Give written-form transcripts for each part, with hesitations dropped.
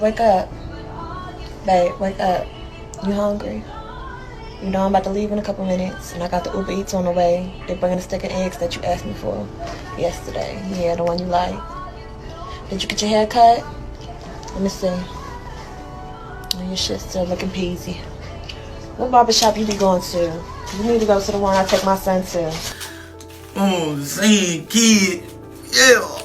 Wake up. Babe, wake up. You hungry? You know I'm about to leave in a couple minutes, and I got the Uber Eats on the way. They're bringing a stick of eggs that you asked me for yesterday. Yeah, the one you like. Did you get your hair cut? Let me see. Oh, your shit's still looking peasy. What barbershop you be going to? You need to go to the one I take my son to. Oh, saying kid. Yeah.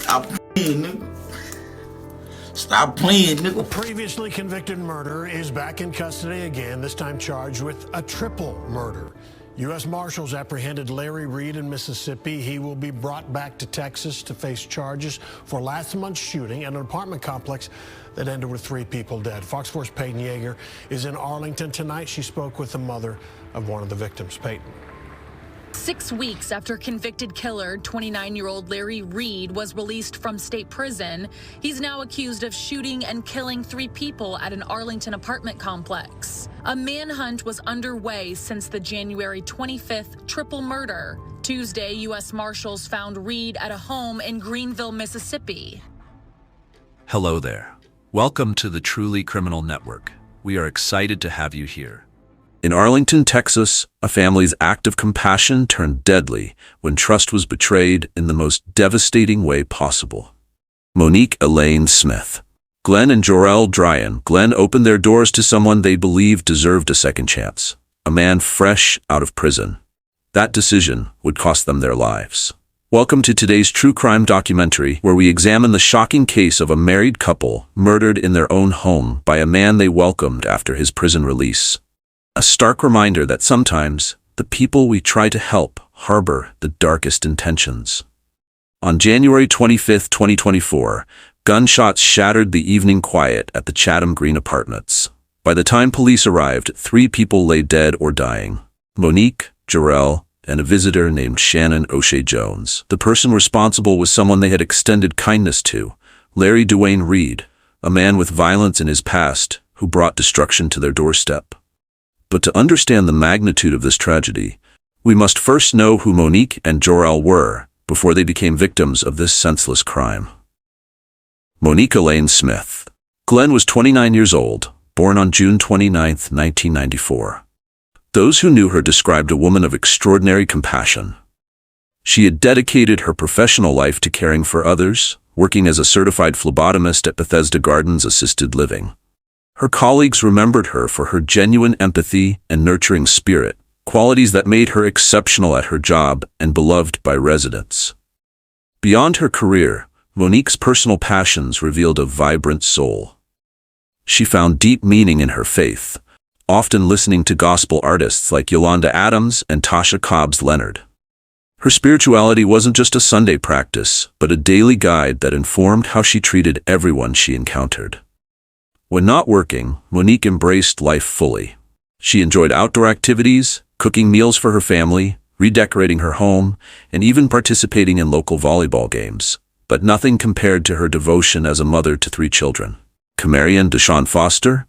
Stop playing, nigga. Stop playing, nigga. A previously convicted murderer is back in custody again, this time charged with a triple murder. U.S. Marshals apprehended Larry Reed in Mississippi. He will be brought back to Texas to face charges for last month's shooting at an apartment complex that ended with 3 people dead. Fox 4's Peyton Yeager is in Arlington tonight. She spoke with the mother of one of the victims. Peyton. 6 weeks after convicted killer, 29-year-old Larry Reed was released from state prison. He's now accused of shooting and killing 3 people at an Arlington apartment complex. A manhunt was underway since the January 25th triple murder. Tuesday, U.S. Marshals found Reed at a home in Greenville, Mississippi. Hello there. Welcome to the Truly Criminal Network. We are excited to have you here. In Arlington, Texas, a family's act of compassion turned deadly when trust was betrayed in the most devastating way possible. Monique Elaine Smith, Glenn and Jorrell Glenn opened their doors to someone they believed deserved a second chance, a man fresh out of prison. That decision would cost them their lives. Welcome to today's true crime documentary, where we examine the shocking case of a married couple murdered in their own home by a man they welcomed after his prison release. A stark reminder that sometimes the people we try to help harbor the darkest intentions. On January 25, 2024, gunshots shattered the evening quiet at the Chatham Green Apartments. By the time police arrived, 3 people lay dead or dying: Monique, Jorrell, and a visitor named Shannon O'Shea Jones. The person responsible was someone they had extended kindness to, Larry Dwayne Reed, a man with violence in his past who brought destruction to their doorstep. But to understand the magnitude of this tragedy, we must first know who Monique and Jorrell were before they became victims of this senseless crime. Monique Elaine Smith. Glenn was 29 years old, born on June 29, 1994. Those who knew her described a woman of extraordinary compassion. She had dedicated her professional life to caring for others, working as a certified phlebotomist at Bethesda Gardens Assisted Living. Her colleagues remembered her for her genuine empathy and nurturing spirit, qualities that made her exceptional at her job and beloved by residents. Beyond her career, Monique's personal passions revealed a vibrant soul. She found deep meaning in her faith, often listening to gospel artists like Yolanda Adams and Tasha Cobbs Leonard. Her spirituality wasn't just a Sunday practice, but a daily guide that informed how she treated everyone she encountered. When not working, Monique embraced life fully. She enjoyed outdoor activities, cooking meals for her family, redecorating her home, and even participating in local volleyball games. But nothing compared to her devotion as a mother to 3 children: Camarian Deshawn Foster,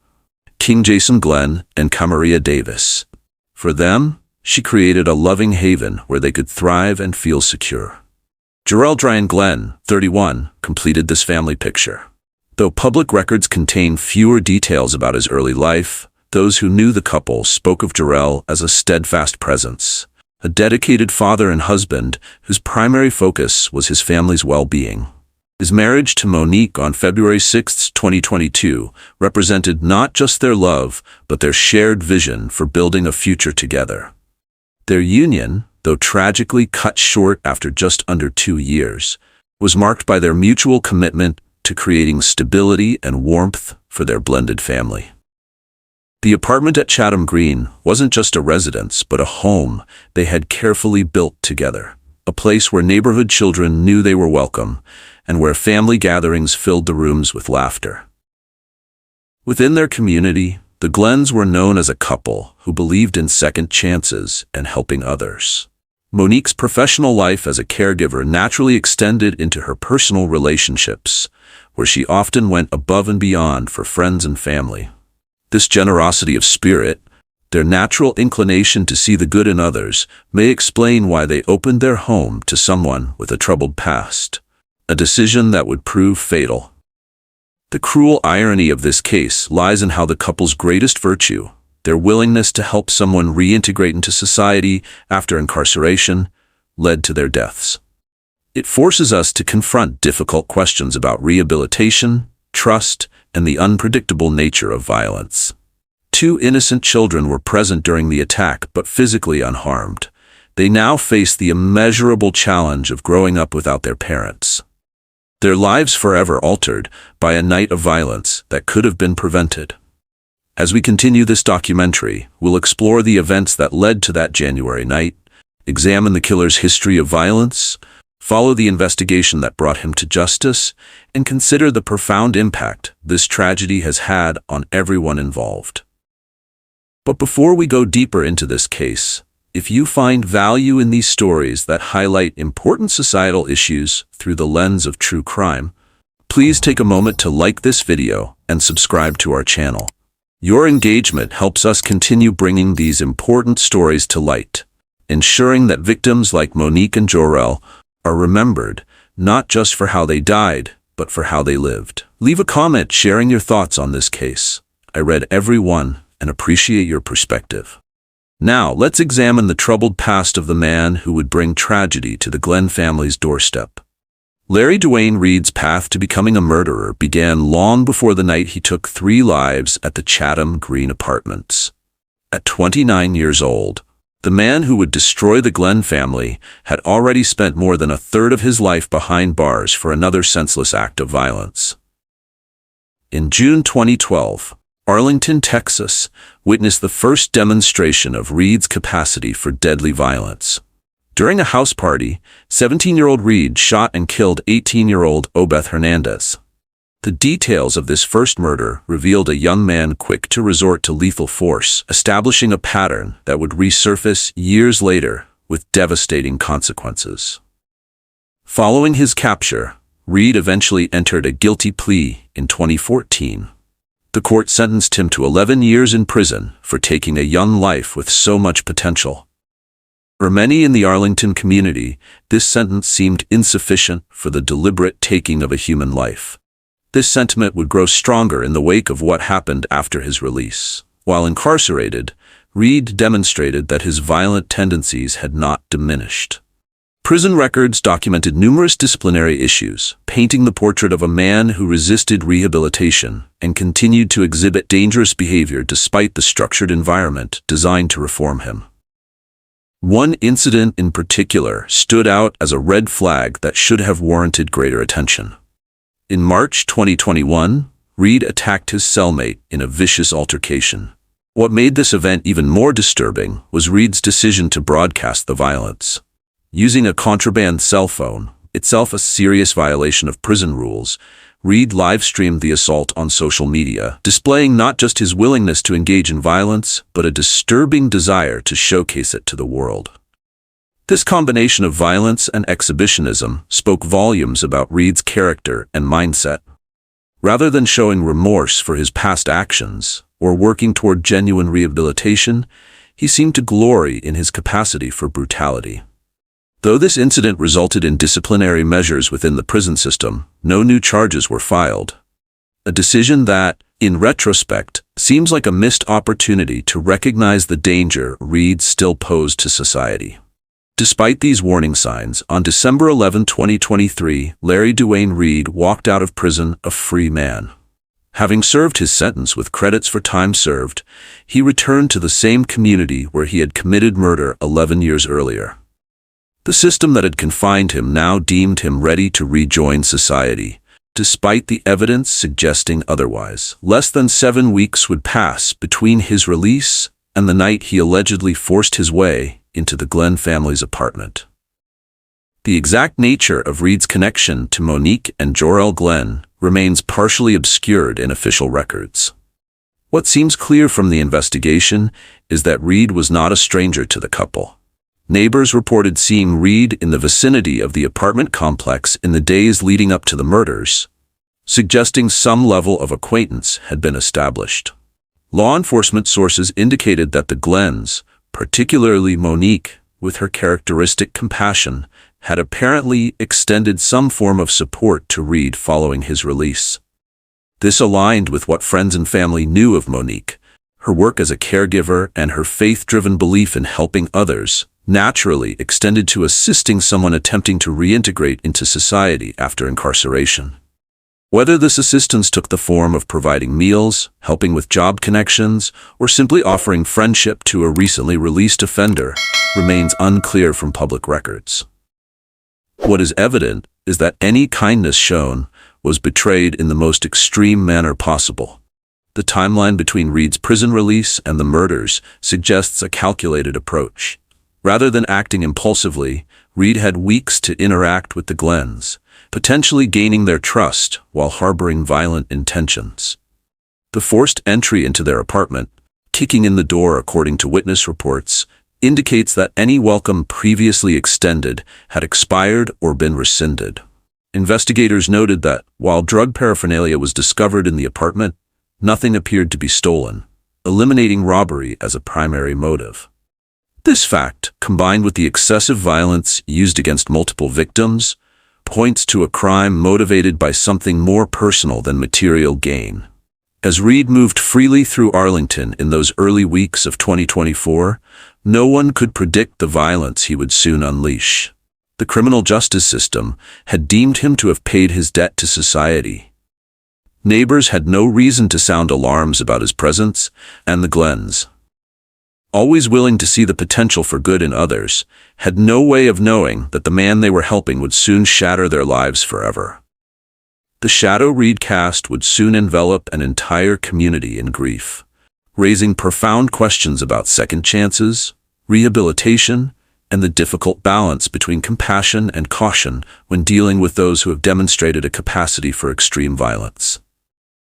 King Jason Glenn, and Camaria Davis. For them, she created a loving haven where they could thrive and feel secure. Jorrell Glenn, 31, completed this family picture. Though public records contain fewer details about his early life, those who knew the couple spoke of Jorrell as a steadfast presence, a dedicated father and husband whose primary focus was his family's well-being. His marriage to Monique on February 6, 2022, represented not just their love, but their shared vision for building a future together. Their union, though tragically cut short after just under 2 years, was marked by their mutual commitment to creating stability and warmth for their blended family. The apartment at Chatham Green wasn't just a residence, but a home they had carefully built together, a place where neighborhood children knew they were welcome, and where family gatherings filled the rooms with laughter. Within their community, the Glenns were known as a couple who believed in second chances and helping others. Monique's professional life as a caregiver naturally extended into her personal relationships, where she often went above and beyond for friends and family. This generosity of spirit, Their natural inclination to see the good in others may explain why they opened their home to someone with a troubled past, a decision that would prove fatal. The cruel irony of this case lies in how the couple's greatest virtue, their willingness to help someone reintegrate into society after incarceration, led to their deaths. It forces us to confront difficult questions about rehabilitation, trust, and the unpredictable nature of violence. 2 innocent children were present during the attack but physically unharmed. They now face the immeasurable challenge of growing up without their parents. Their lives forever altered by a night of violence that could have been prevented. As we continue this documentary, we'll explore the events that led to that January night, examine the killer's history of violence, follow the investigation that brought him to justice, and consider the profound impact this tragedy has had on everyone involved. But before we go deeper into this case, if you find value in these stories that highlight important societal issues through the lens of true crime, please take a moment to like this video and subscribe to our channel. Your engagement helps us continue bringing these important stories to light, ensuring that victims like Monique and Jorrell are remembered not just for how they died, but for how they lived. Leave a comment sharing your thoughts on this case. I read every one and appreciate your perspective. Now, let's examine the troubled past of the man who would bring tragedy to the Glenn family's doorstep. Larry Dwayne Reed's path to becoming a murderer began long before the night he took 3 lives at the Chatham Green Apartments. At 29 years old, the man who would destroy the Glenn family had already spent more than a third of his life behind bars for another senseless act of violence. In June 2012, Arlington, Texas, witnessed the first demonstration of Reed's capacity for deadly violence. During a house party, 17-year-old Reed shot and killed 18-year-old Obeth Hernandez. The details of this first murder revealed a young man quick to resort to lethal force, establishing a pattern that would resurface years later with devastating consequences. Following his capture, Reed eventually entered a guilty plea in 2014. The court sentenced him to 11 years in prison for taking a young life with so much potential. For many in the Arlington community, this sentence seemed insufficient for the deliberate taking of a human life. This sentiment would grow stronger in the wake of what happened after his release. While incarcerated, Reed demonstrated that his violent tendencies had not diminished. Prison records documented numerous disciplinary issues, painting the portrait of a man who resisted rehabilitation and continued to exhibit dangerous behavior despite the structured environment designed to reform him. One incident in particular stood out as a red flag that should have warranted greater attention. In March 2021, Reed attacked his cellmate in a vicious altercation. What made this event even more disturbing was Reed's decision to broadcast the violence. Using a contraband cell phone, itself a serious violation of prison rules, Reed live-streamed the assault on social media, displaying not just his willingness to engage in violence, but a disturbing desire to showcase it to the world. This combination of violence and exhibitionism spoke volumes about Reed's character and mindset. Rather than showing remorse for his past actions or working toward genuine rehabilitation, he seemed to glory in his capacity for brutality. Though this incident resulted in disciplinary measures within the prison system, no new charges were filed. A decision that, in retrospect, seems like a missed opportunity to recognize the danger Reed still posed to society. Despite these warning signs, on December 11, 2023, Larry Dwayne Reed walked out of prison a free man. Having served his sentence with credits for time served, he returned to the same community where he had committed murder 11 years earlier. The system that had confined him now deemed him ready to rejoin society, despite the evidence suggesting otherwise. Less than 7 weeks would pass between his release and the night he allegedly forced his way into the Glenn family's apartment. The exact nature of Reed's connection to Monique and Jorrell Glenn remains partially obscured in official records. What seems clear from the investigation is that Reed was not a stranger to the couple. Neighbors reported seeing Reed in the vicinity of the apartment complex in the days leading up to the murders, suggesting some level of acquaintance had been established. Law enforcement sources indicated that the Glenns, particularly Monique, with her characteristic compassion, had apparently extended some form of support to Reed following his release. This aligned with what friends and family knew of Monique. Her work as a caregiver and her faith-driven belief in helping others naturally extended to assisting someone attempting to reintegrate into society after incarceration. Whether this assistance took the form of providing meals, helping with job connections, or simply offering friendship to a recently released offender remains unclear from public records. What is evident is that any kindness shown was betrayed in the most extreme manner possible. The timeline between Reed's prison release and the murders suggests a calculated approach. Rather than acting impulsively, Reed had weeks to interact with the Glenns, potentially gaining their trust while harboring violent intentions. The forced entry into their apartment, kicking in the door according to witness reports, indicates that any welcome previously extended had expired or been rescinded. Investigators noted that, while drug paraphernalia was discovered in the apartment, nothing appeared to be stolen, eliminating robbery as a primary motive. This fact, combined with the excessive violence used against multiple victims, points to a crime motivated by something more personal than material gain. As Reed moved freely through Arlington in those early weeks of 2024, no one could predict the violence he would soon unleash. The criminal justice system had deemed him to have paid his debt to society. Neighbors had no reason to sound alarms about his presence, and the Glenns, always willing to see the potential for good in others, had no way of knowing that the man they were helping would soon shatter their lives forever. The shadow Reed cast would soon envelop an entire community in grief, raising profound questions about second chances, rehabilitation, and the difficult balance between compassion and caution when dealing with those who have demonstrated a capacity for extreme violence.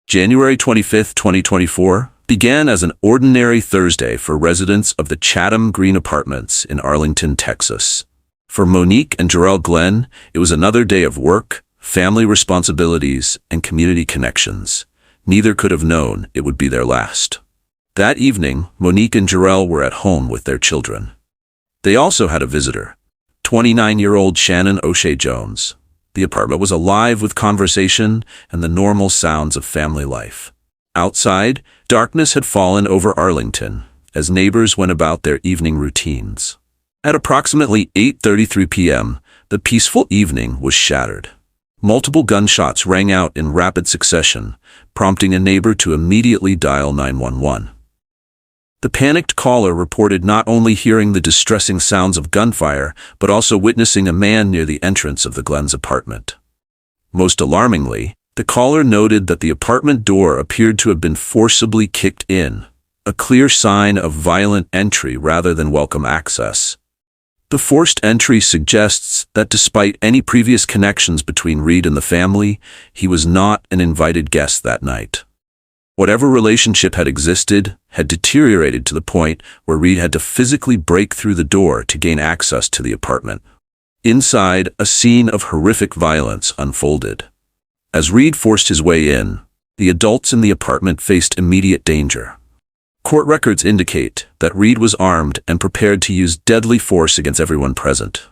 January 25, 2024, began as an ordinary Thursday for residents of the Chatham Green Apartments in Arlington, Texas. For Monique and Jorrell Glenn, it was another day of work, family responsibilities, and community connections. Neither could have known it would be their last. That evening, Monique and Jorrell were at home with their children. They also had a visitor, 29-year-old Shannon O'Shea Jones. The apartment was alive with conversation and the normal sounds of family life. Outside, darkness had fallen over Arlington as neighbors went about their evening routines. At approximately 8:33 p.m., the peaceful evening was shattered. Multiple gunshots rang out in rapid succession, prompting a neighbor to immediately dial 911. The panicked caller reported not only hearing the distressing sounds of gunfire, but also witnessing a man near the entrance of the Glenn's apartment. Most alarmingly, the caller noted that the apartment door appeared to have been forcibly kicked in, a clear sign of violent entry rather than welcome access. The forced entry suggests that despite any previous connections between Reed and the family, he was not an invited guest that night. Whatever relationship had existed had deteriorated to the point where Reed had to physically break through the door to gain access to the apartment. Inside, a scene of horrific violence unfolded. As Reed forced his way in, the adults in the apartment faced immediate danger. Court records indicate that Reed was armed and prepared to use deadly force against everyone present.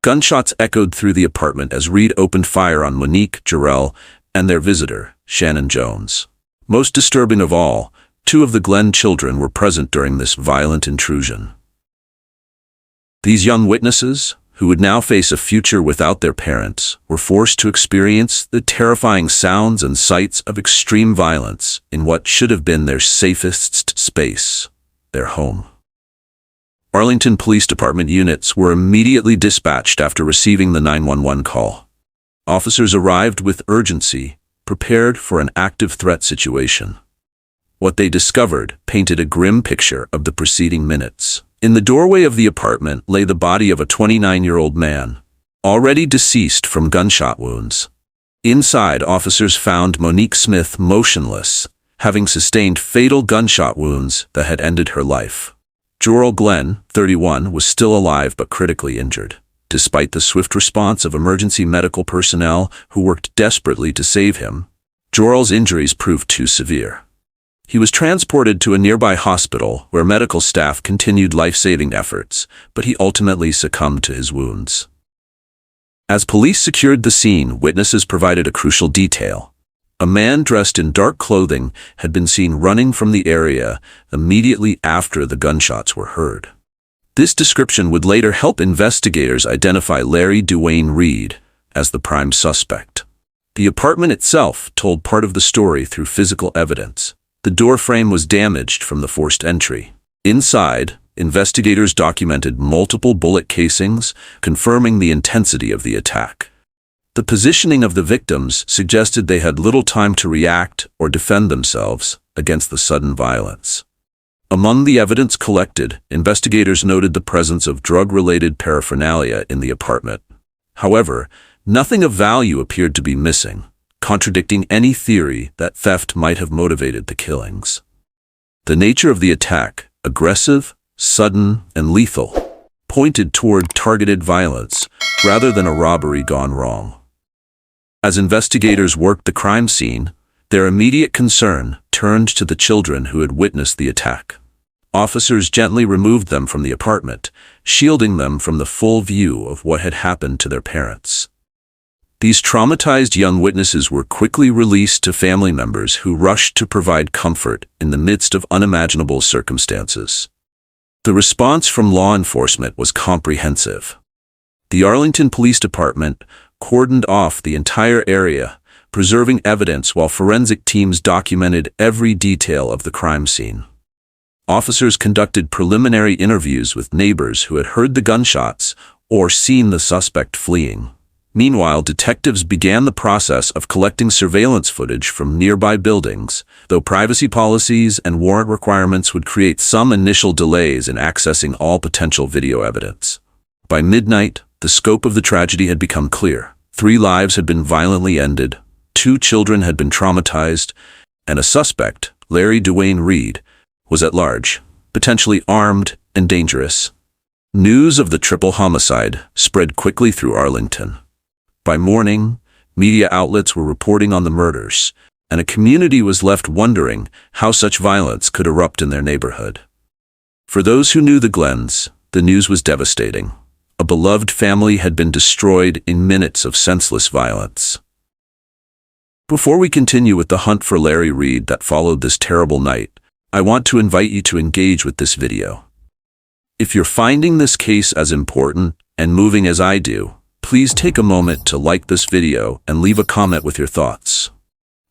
Gunshots echoed through the apartment as Reed opened fire on Monique, Jorrell, and their visitor, Shannon Jones. Most disturbing of all, 2 of the Glenn children were present during this violent intrusion. These young witnesses, who would now face a future without their parents, were forced to experience the terrifying sounds and sights of extreme violence in what should have been their safest space, their home. Arlington Police Department units were immediately dispatched after receiving the 911 call. Officers arrived with urgency, prepared for an active threat situation. What they discovered painted a grim picture of the preceding minutes. In the doorway of the apartment lay the body of a 29-year-old man, already deceased from gunshot wounds. Inside, officers found Monique Smith motionless, having sustained fatal gunshot wounds that had ended her life. Jorrell Glenn, 31, was still alive but critically injured. Despite the swift response of emergency medical personnel who worked desperately to save him, Jorrell's injuries proved too severe. He was transported to a nearby hospital where medical staff continued life-saving efforts, but he ultimately succumbed to his wounds. As police secured the scene, witnesses provided a crucial detail. A man dressed in dark clothing had been seen running from the area immediately after the gunshots were heard. This description would later help investigators identify Larry Dwayne Reed as the prime suspect. The apartment itself told part of the story through physical evidence. The door frame was damaged from the forced entry. Inside, investigators documented multiple bullet casings, confirming the intensity of the attack. The positioning of the victims suggested they had little time to react or defend themselves against the sudden violence. Among the evidence collected, investigators noted the presence of drug-related paraphernalia in the apartment. However, nothing of value appeared to be missing, contradicting any theory that theft might have motivated the killings. The nature of the attack, aggressive, sudden, and lethal, pointed toward targeted violence rather than a robbery gone wrong. As investigators worked the crime scene, their immediate concern turned to the children who had witnessed the attack. Officers gently removed them from the apartment, shielding them from the full view of what had happened to their parents. These traumatized young witnesses were quickly released to family members who rushed to provide comfort in the midst of unimaginable circumstances. The response from law enforcement was comprehensive. The Arlington Police Department cordoned off the entire area, preserving evidence while forensic teams documented every detail of the crime scene. Officers conducted preliminary interviews with neighbors who had heard the gunshots or seen the suspect fleeing. Meanwhile, detectives began the process of collecting surveillance footage from nearby buildings, though privacy policies and warrant requirements would create some initial delays in accessing all potential video evidence. By midnight, the scope of the tragedy had become clear. 3 lives had been violently ended, 2 children had been traumatized, and a suspect, Larry Dwayne Reed, was at large, potentially armed and dangerous. News of the triple homicide spread quickly through Arlington. By morning, media outlets were reporting on the murders, and a community was left wondering how such violence could erupt in their neighborhood. For those who knew the Glenns, the news was devastating. A beloved family had been destroyed in minutes of senseless violence. Before we continue with the hunt for Larry Reed that followed this terrible night, I want to invite you to engage with this video. If you're finding this case as important and moving as I do, please take a moment to like this video and leave a comment with your thoughts.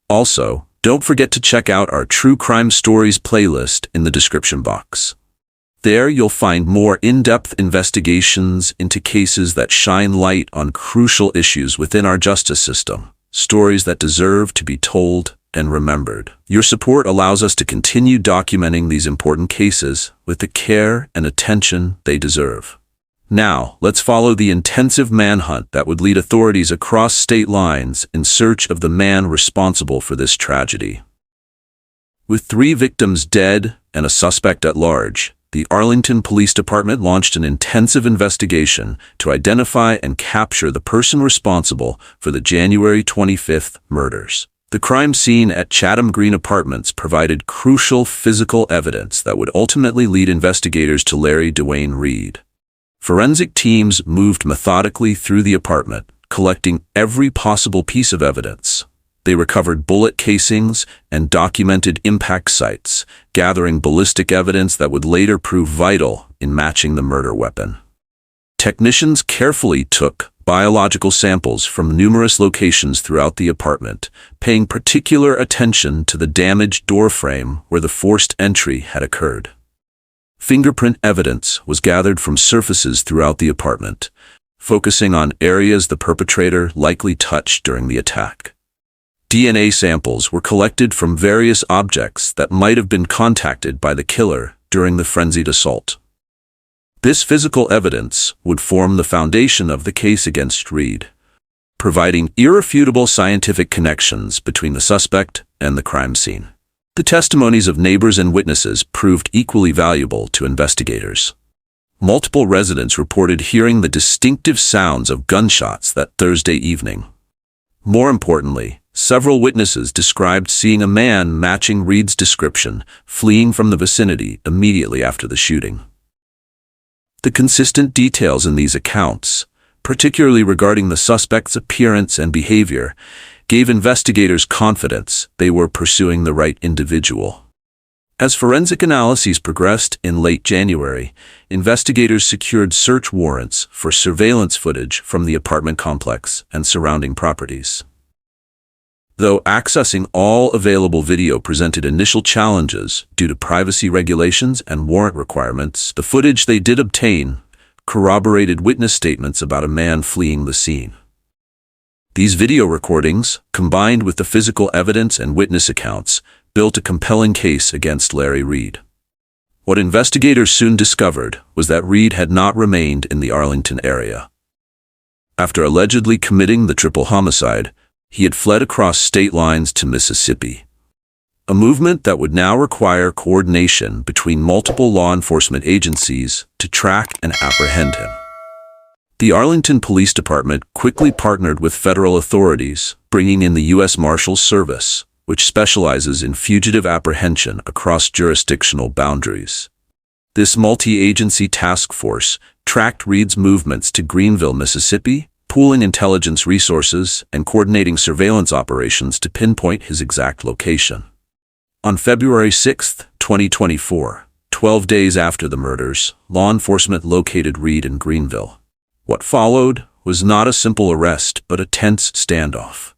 Also, don't forget to check out our True Crime Stories playlist in the description box. There you'll find more in-depth investigations into cases that shine light on crucial issues within our justice system, stories that deserve to be told and remembered. Your support allows us to continue documenting these important cases with the care and attention they deserve. Now, let's follow the intensive manhunt that would lead authorities across state lines in search of the man responsible for this tragedy. With 3 victims dead and a suspect at large, the Arlington Police Department launched an intensive investigation to identify and capture the person responsible for the January 25th murders. The crime scene at Chatham Green Apartments provided crucial physical evidence that would ultimately lead investigators to Larry Dwayne Reed. Forensic teams moved methodically through the apartment, collecting every possible piece of evidence. They recovered bullet casings and documented impact sites, gathering ballistic evidence that would later prove vital in matching the murder weapon. Technicians carefully took biological samples from numerous locations throughout the apartment, paying particular attention to the damaged door frame where the forced entry had occurred. Fingerprint evidence was gathered from surfaces throughout the apartment, focusing on areas the perpetrator likely touched during the attack. DNA samples were collected from various objects that might have been contacted by the killer during the frenzied assault. This physical evidence would form the foundation of the case against Reed, providing irrefutable scientific connections between the suspect and the crime scene. The testimonies of neighbors and witnesses proved equally valuable to investigators. Multiple residents reported hearing the distinctive sounds of gunshots that Thursday evening. More importantly, several witnesses described seeing a man matching Reed's description fleeing from the vicinity immediately after the shooting. The consistent details in these accounts, particularly regarding the suspect's appearance and behavior, gave investigators confidence they were pursuing the right individual. As forensic analyses progressed in late January, investigators secured search warrants for surveillance footage from the apartment complex and surrounding properties. Though accessing all available video presented initial challenges due to privacy regulations and warrant requirements, the footage they did obtain corroborated witness statements about a man fleeing the scene. These video recordings, combined with the physical evidence and witness accounts, built a compelling case against Larry Reed. What investigators soon discovered was that Reed had not remained in the Arlington area. After allegedly committing the triple homicide, he had fled across state lines to Mississippi, a movement that would now require coordination between multiple law enforcement agencies to track and apprehend him. The Arlington Police Department quickly partnered with federal authorities, bringing in the U.S. Marshals Service, which specializes in fugitive apprehension across jurisdictional boundaries. This multi-agency task force tracked Reed's movements to Greenville, Mississippi, pooling intelligence resources and coordinating surveillance operations to pinpoint his exact location. On February 6, 2024, 12 days after the murders, law enforcement located Reed in Greenville. What followed was not a simple arrest, but a tense standoff.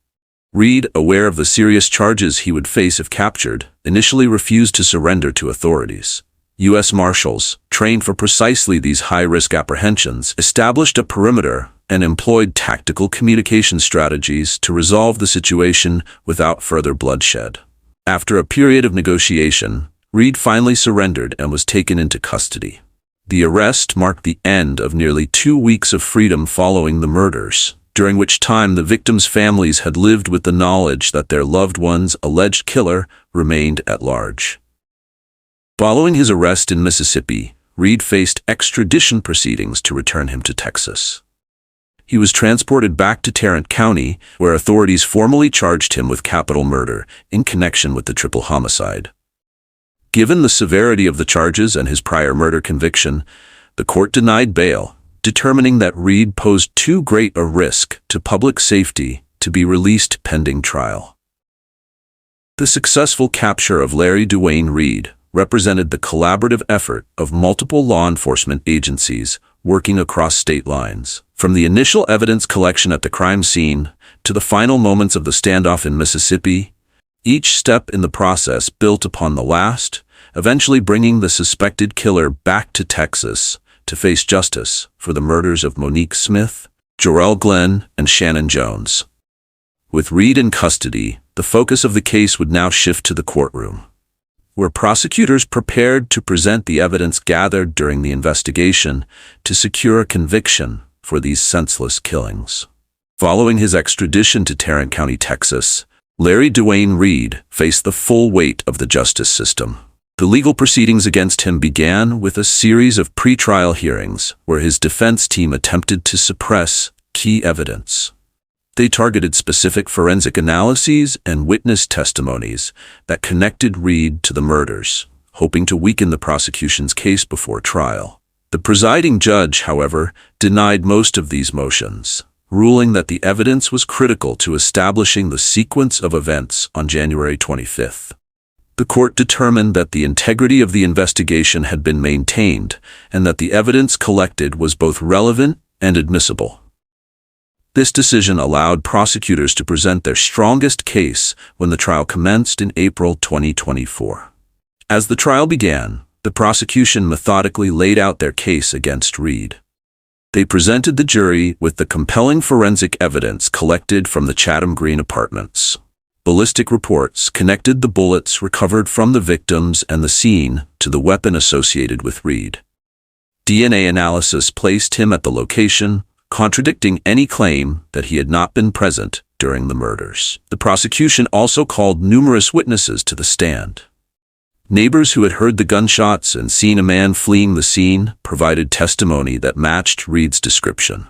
Reed, aware of the serious charges he would face if captured, initially refused to surrender to authorities. U.S. Marshals, trained for precisely these high-risk apprehensions, established a perimeter and employed tactical communication strategies to resolve the situation without further bloodshed. After a period of negotiation, Reed finally surrendered and was taken into custody. The arrest marked the end of nearly 2 weeks of freedom following the murders, during which time the victims' families had lived with the knowledge that their loved one's alleged killer remained at large. Following his arrest in Mississippi, Reed faced extradition proceedings to return him to Texas. He was transported back to Tarrant County, where authorities formally charged him with capital murder in connection with the triple homicide. Given the severity of the charges and his prior murder conviction, the court denied bail, determining that Reed posed too great a risk to public safety to be released pending trial. The successful capture of Larry Dwayne Reed represented the collaborative effort of multiple law enforcement agencies working across state lines. From the initial evidence collection at the crime scene to the final moments of the standoff in Mississippi, each step in the process built upon the last, eventually bringing the suspected killer back to Texas to face justice for the murders of Monique Smith, Jorrell Glenn, and Shannon Jones. With Reed in custody, the focus of the case would now shift to the courtroom, where prosecutors prepared to present the evidence gathered during the investigation to secure a conviction for these senseless killings. Following his extradition to Tarrant County, Texas, Larry Dwayne Reed faced the full weight of the justice system. The legal proceedings against him began with a series of pretrial hearings where his defense team attempted to suppress key evidence. They targeted specific forensic analyses and witness testimonies that connected Reed to the murders, hoping to weaken the prosecution's case before trial. The presiding judge, however, denied most of these motions, ruling that the evidence was critical to establishing the sequence of events on January 25th. The court determined that the integrity of the investigation had been maintained and that the evidence collected was both relevant and admissible. This decision allowed prosecutors to present their strongest case when the trial commenced in April 2024. As the trial began, the prosecution methodically laid out their case against Reed. They presented the jury with the compelling forensic evidence collected from the Chatham Green apartments. Ballistic reports connected the bullets recovered from the victims and the scene to the weapon associated with Reed. DNA analysis placed him at the location, contradicting any claim that he had not been present during the murders. The prosecution also called numerous witnesses to the stand. Neighbors who had heard the gunshots and seen a man fleeing the scene provided testimony that matched Reed's description.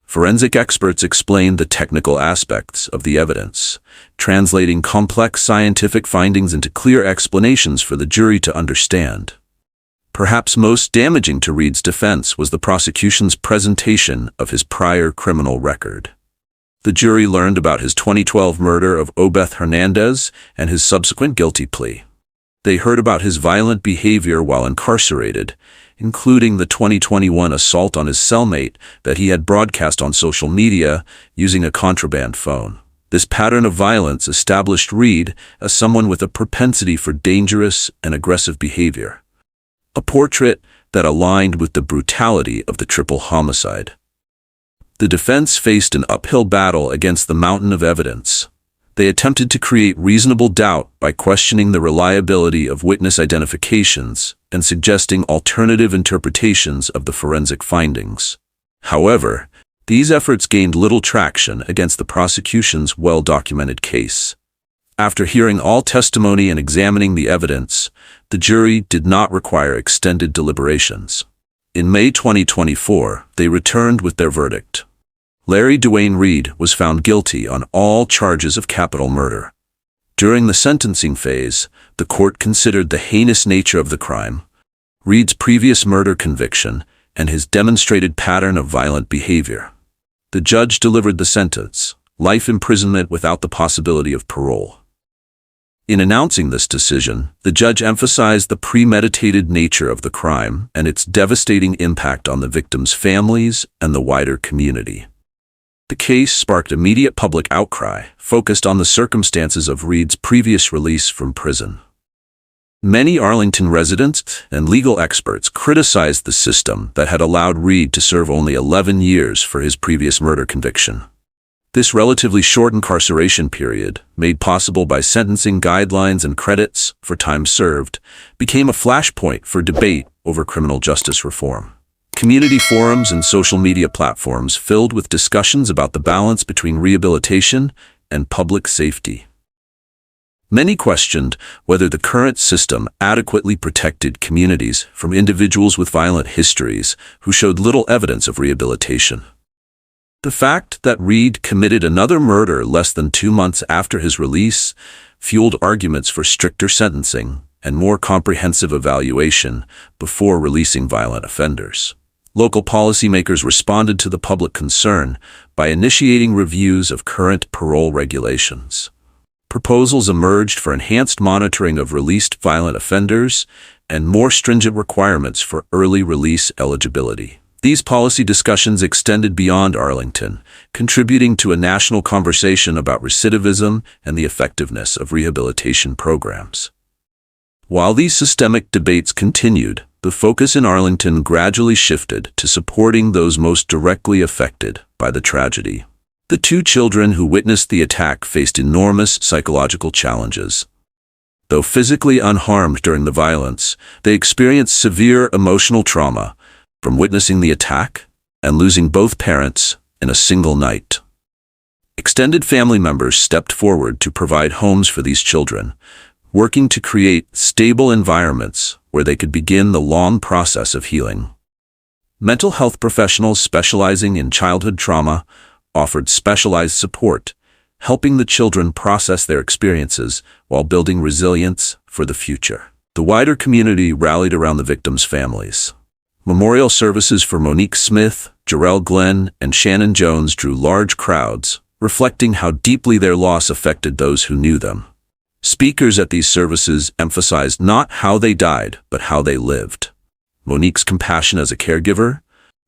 Forensic experts explained the technical aspects of the evidence, translating complex scientific findings into clear explanations for the jury to understand. Perhaps most damaging to Reed's defense was the prosecution's presentation of his prior criminal record. The jury learned about his 2012 murder of Obeth Hernandez and his subsequent guilty plea. They heard about his violent behavior while incarcerated, including the 2021 assault on his cellmate that he had broadcast on social media using a contraband phone. This pattern of violence established Reed as someone with a propensity for dangerous and aggressive behavior, a portrait that aligned with the brutality of the triple homicide. The defense faced an uphill battle against the mountain of evidence. They attempted to create reasonable doubt by questioning the reliability of witness identifications and suggesting alternative interpretations of the forensic findings. However, these efforts gained little traction against the prosecution's well-documented case. After hearing all testimony and examining the evidence, the jury did not require extended deliberations. In May 2024, they returned with their verdict. Larry Dwayne Reed was found guilty on all charges of capital murder. During the sentencing phase, the court considered the heinous nature of the crime, Reed's previous murder conviction, and his demonstrated pattern of violent behavior. The judge delivered the sentence, life imprisonment without the possibility of parole. In announcing this decision, the judge emphasized the premeditated nature of the crime and its devastating impact on the victims' families and the wider community. The case sparked immediate public outcry, focused on the circumstances of Reed's previous release from prison. Many Arlington residents and legal experts criticized the system that had allowed Reed to serve only 11 years for his previous murder conviction. This relatively short incarceration period, made possible by sentencing guidelines and credits for time served, became a flashpoint for debate over criminal justice reform. Community forums and social media platforms filled with discussions about the balance between rehabilitation and public safety. Many questioned whether the current system adequately protected communities from individuals with violent histories who showed little evidence of rehabilitation. The fact that Reed committed another murder less than 2 months after his release fueled arguments for stricter sentencing and more comprehensive evaluation before releasing violent offenders. Local policymakers responded to the public concern by initiating reviews of current parole regulations. Proposals emerged for enhanced monitoring of released violent offenders and more stringent requirements for early release eligibility. These policy discussions extended beyond Arlington, contributing to a national conversation about recidivism and the effectiveness of rehabilitation programs. While these systemic debates continued, the focus in Arlington gradually shifted to supporting those most directly affected by the tragedy. The 2 children who witnessed the attack faced enormous psychological challenges. Though physically unharmed during the violence, they experienced severe emotional trauma from witnessing the attack and losing both parents in a single night. Extended family members stepped forward to provide homes for these children, working to create stable environments where they could begin the long process of healing. Mental health professionals specializing in childhood trauma offered specialized support, helping the children process their experiences while building resilience for the future. The wider community rallied around the victims' families. Memorial services for Monique Smith, Jorrell Glenn, and Shannon Jones drew large crowds, reflecting how deeply their loss affected those who knew them. Speakers at these services emphasized not how they died, but how they lived. Monique's compassion as a caregiver,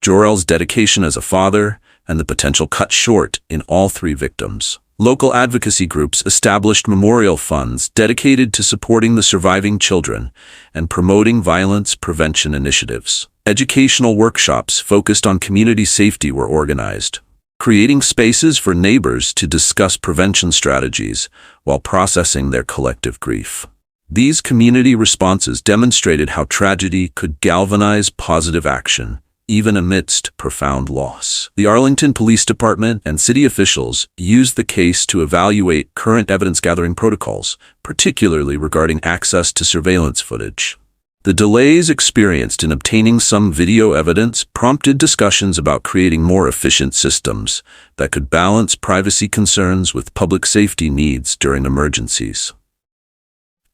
Jorrell's dedication as a father, and the potential cut short in all 3 victims. Local advocacy groups established memorial funds dedicated to supporting the surviving children and promoting violence prevention initiatives. Educational workshops focused on community safety were organized, creating spaces for neighbors to discuss prevention strategies while processing their collective grief. These community responses demonstrated how tragedy could galvanize positive action, even amidst profound loss. The Arlington Police Department and city officials used the case to evaluate current evidence-gathering protocols, particularly regarding access to surveillance footage. The delays experienced in obtaining some video evidence prompted discussions about creating more efficient systems that could balance privacy concerns with public safety needs during emergencies.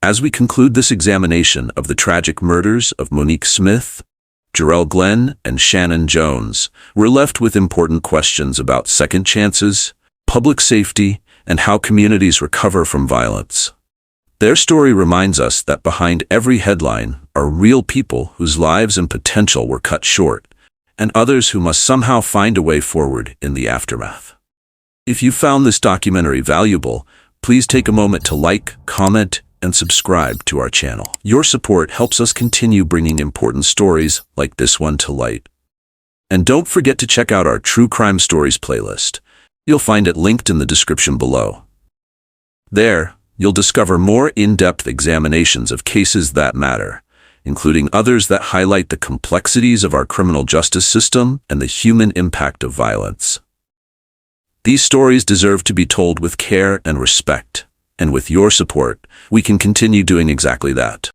As we conclude this examination of the tragic murders of Monique Smith, Jorrell Glenn, and Shannon Jones, we're left with important questions about second chances, public safety, and how communities recover from violence. Their story reminds us that behind every headline are real people whose lives and potential were cut short, and others who must somehow find a way forward in the aftermath. If you found this documentary valuable, please take a moment to like, comment, and subscribe to our channel. Your support helps us continue bringing important stories like this one to light. And don't forget to check out our True Crime Stories playlist. You'll find it linked in the description below. There, you'll discover more in-depth examinations of cases that matter, including others that highlight the complexities of our criminal justice system and the human impact of violence. These stories deserve to be told with care and respect, and with your support, we can continue doing exactly that.